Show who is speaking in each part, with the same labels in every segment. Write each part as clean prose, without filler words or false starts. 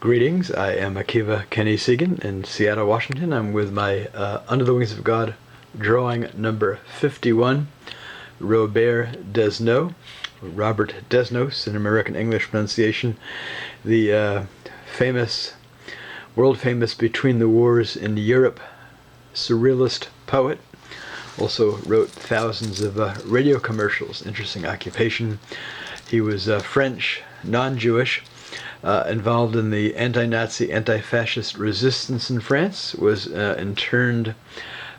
Speaker 1: Greetings, I am A K Segan in Seattle, Washington. I'm with my Under the Wings of God drawing number 51, Robert Desnos, Robert Desnos in American English pronunciation, the world famous Between the Wars in Europe surrealist poet. Also wrote thousands of radio commercials, interesting occupation. He was French, non-Jewish, involved in the anti-Nazi, anti-fascist resistance in France, was interned,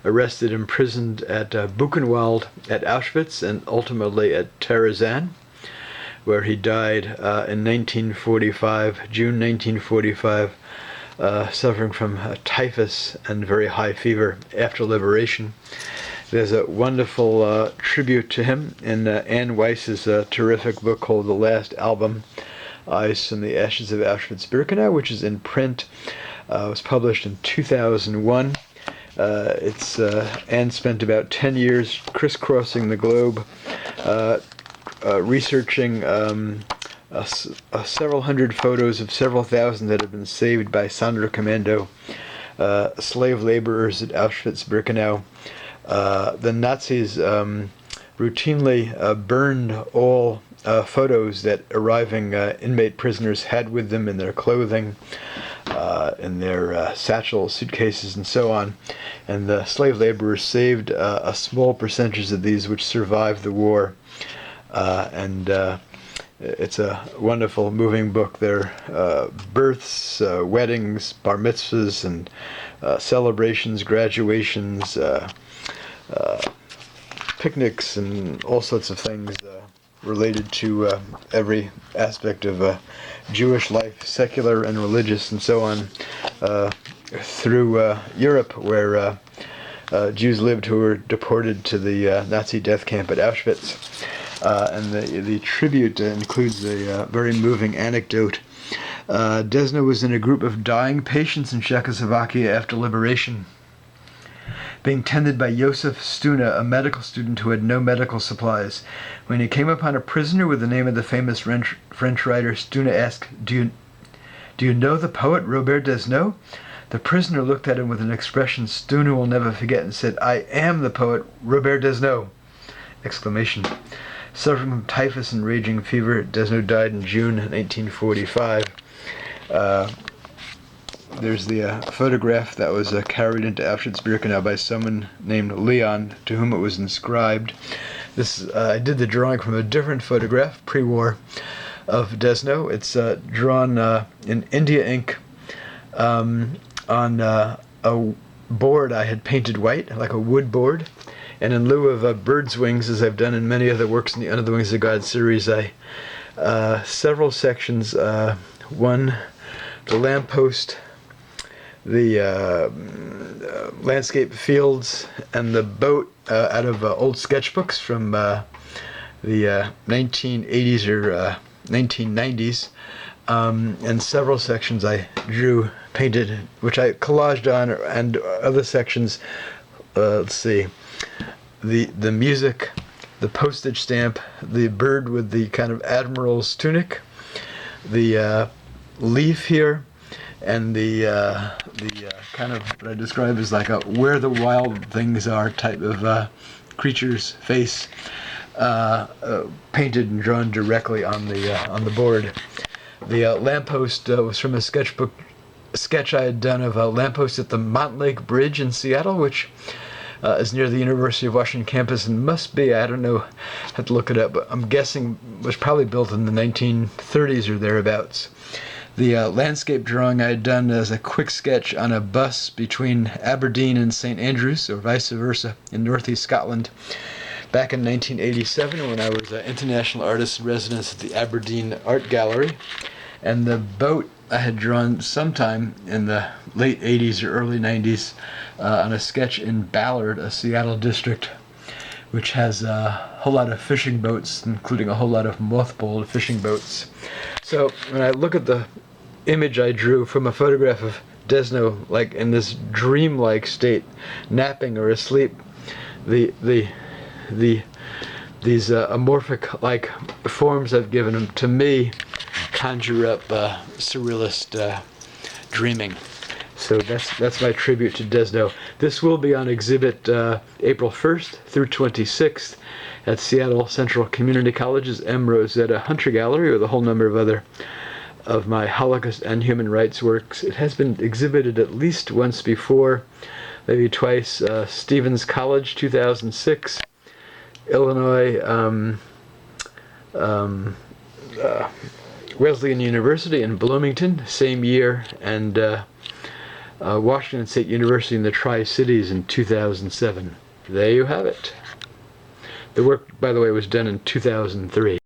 Speaker 1: arrested, imprisoned at Buchenwald at Auschwitz, and ultimately at Terezin, where he died in 1945, June 1945, suffering from typhus and very high fever after liberation. There's a wonderful tribute to him in Anne Weiss's terrific book called The Last Album, Ice from the Ashes of Auschwitz-Birkenau, which is in print. It was published in 2001. Anne spent about 10 years crisscrossing the globe, researching several hundred photos of several thousand that have been saved by Sonderkommando slave laborers at Auschwitz-Birkenau. The Nazis routinely burned all photos that arriving inmate prisoners had with them in their clothing, in their satchels, suitcases, and so on. And the slave laborers saved a small percentage of these which survived the war. It's a wonderful, moving book. Their births, weddings, bar mitzvahs, and celebrations, graduations, picnics, and all sorts of things related to every aspect of Jewish life, secular and religious, and so on, through Europe, where Jews lived who were deported to the Nazi death camp at Auschwitz. And the tribute includes a very moving anecdote. Desnos was in a group of dying patients in Czechoslovakia after liberation, being tended by Josef Stuna, a medical student who had no medical supplies. When he came upon a prisoner with the name of the famous French writer, Stuna asked, Do you know the poet Robert Desnos? The prisoner looked at him with an expression Stuna will never forget and said, I am the poet Robert Desnos! Exclamation. Suffering from typhus and raging fever, Desnos died in June 1945. There's the photograph that was carried into Auschwitz-Birkenau by someone named Leon, to whom it was inscribed. I did the drawing from a different photograph, pre-war, of Desnos. It's drawn in India ink on a board I had painted white, like a wood board. And in lieu of bird's wings, as I've done in many other works in the Under the Wings of God series, several sections. One, the lamppost, the landscape fields, and the boat out of old sketchbooks from the 1980s or 1990s. And several sections I drew, painted, which I collaged on, and other sections, let's see, the music, the postage stamp, the bird with the kind of admiral's tunic, the leaf here, and the kind of what I describe as like a where the wild things are type of creature's face, painted and drawn directly on the board. The lamppost was from a sketch I had done of a lamppost at the Montlake Bridge in Seattle, which is near the University of Washington campus, and must be, I don't know, have to look it up, but I'm guessing was probably built in the 1930s or thereabouts. The landscape drawing I had done as a quick sketch on a bus between Aberdeen and St. Andrews, or vice versa, in northeast Scotland, back in 1987 when I was an international artist in residence at the Aberdeen Art Gallery. And the boat I had drawn sometime in the late 80s or early 90s on a sketch in Ballard, a Seattle district, which has a whole lot of fishing boats, including a whole lot of mothballed fishing boats. So when I look at the image I drew from a photograph of Desnos, like in this dreamlike state, napping or asleep, these amorphic like forms I've given him, to me, conjure up surrealist dreaming. So that's my tribute to Desnos. This will be on exhibit April 1st through 26th at Seattle Central Community College's M. Rosetta Hunter Gallery, with a whole number of other of my Holocaust and human rights works. It has been exhibited at least once before, maybe twice. Stevens College, 2006. Illinois Wesleyan University in Bloomington, same year, and Washington State University in the Tri-Cities in 2007. There you have it. The work, by the way, was done in 2003.